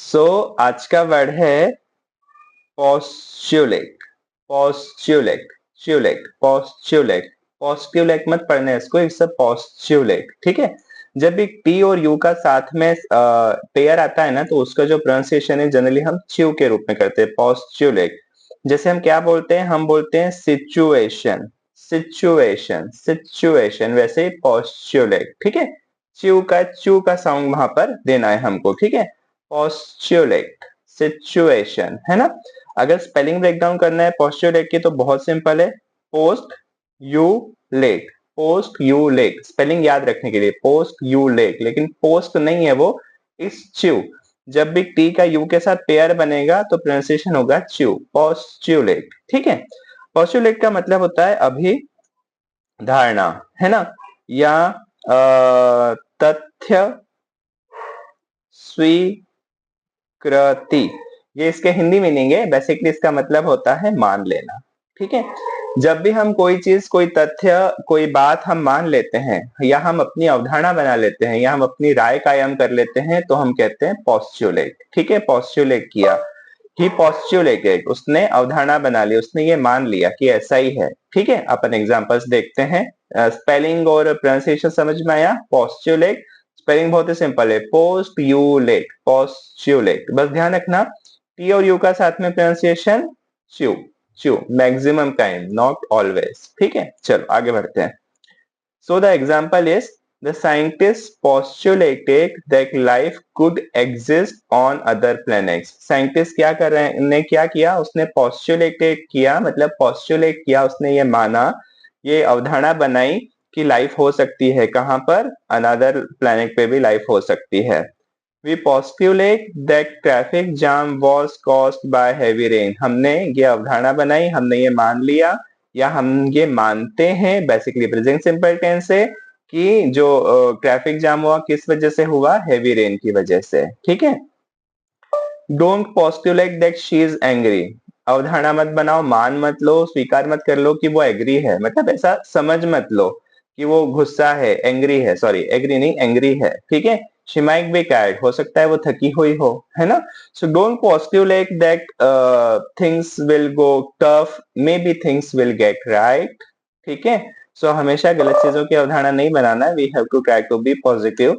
सो आज का वर्ड है पोस्टुलेट। पोस्टुलेट, ट्यूलेट, पोस्टुलेट। पोस्टुलेट मत पढ़ना है इसको, इट्स अ पोस्टुलेट, ठीक है। जब भी टी और यू का साथ में पेयर आता है ना, तो उसका जो प्रोनाउंसिएशन है जनरली हम च्यू के रूप में करते हैं, पोस्टुलेट। जैसे हम क्या बोलते हैं, हम बोलते हैं सिचुएशन, सिचुएशन, सिचुएशन, वैसे ही पोस्टुलेट, ठीक है। च्यू का साउंड वहां पर देना है हमको, ठीक है। पोस्टुलेट, सिचुएशन, है ना। अगर स्पेलिंग ब्रेकडाउन करना है पोस्टुलेट की तो बहुत सिंपल है, post you let, post you let, spelling याद रखने के लिए पोस्ट यू लेट, लेकिन पोस्ट नहीं है वो, इस च्यू। जब भी टी का यू के साथ पेयर बनेगा तो प्रोनाउंसिएशन होगा च्यू, पोस्टुलेट, ठीक है। पोस्टुलेट का मतलब होता है अभी धारणा, है ना, या तथ्य स्वीकृति, ये इसके हिंदी मीनिंग है। बेसिकली इसका मतलब होता है मान लेना, ठीक है। जब भी हम कोई चीज, कोई तथ्य, कोई बात हम मान लेते हैं, या हम अपनी अवधारणा बना लेते हैं, या हम अपनी राय कायम कर लेते हैं, तो हम कहते हैं पोस्टुलेट, ठीक है। पोस्टुलेट किया, ही पोस्टुलेटेड, उसने अवधारणा बना ली, उसने ये मान लिया कि ऐसा ही है, ठीक है। अपन एग्जांपल्स देखते हैं। स्पेलिंग और प्रोनाउंसिएशन समझ में आया। पोस्टुलेट स्पेलिंग बहुत ही सिंपल है, पोस्टुलेट, पोस्टुलेट, बस ध्यान रखना टी और यू का साथ में pronunciation chew, chew, maximum time, not always, ठीक है। चलो आगे बढ़ते हैं। So the example is the scientists postulated that life could exist on other planets. Scientist क्या कर रहे हैं, ने क्या किया, उसने postulated किया, मतलब postulate किया, उसने ये माना, ये अवधारणा बनाई कि लाइफ हो सकती है, कहां पर, अनदर प्लेनेट पे भी लाइफ हो सकती है। We postulate that traffic jam was caused by heavy rain. हमने ये अवधारणा बनाई, हमने ये मान लिया, या हम ये मानते हैं, बेसिकली प्रेजेंट सिंपल टेंस है, कि जो ट्रैफिक जाम हुआ किस वजह से हुआ, हेवी रेन की वजह से, ठीक है। Don't postulate that she is angry, अवधारणा मत बनाओ, मान मत लो, स्वीकार मत कर लो कि वो एग्री है, मतलब ऐसा समझ मत लो कि वो गुस्सा है, एंग्री है, सॉरी एग्री नहीं एंग्री है, ठीक है। शी माइट बी टायर्ड, हो सकता है वो थकी हुई हो, है ना। So don't postulate that things will go tough, may be things will get right, ठीक है। सो हमेशा गलत चीजों की अवधारणा नहीं बनाना है, we have to try to be positive.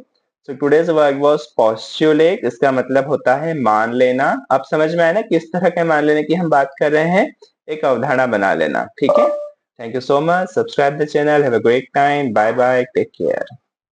So today's word was postulate, इसका मतलब होता है मान लेना। अब समझ में आया ना किस तरह के मान लेने की हम बात कर रहे हैं, एक अवधारणा बना लेना, ठीक है। Thank you so much, subscribe the channel, have a great time, bye bye, take care.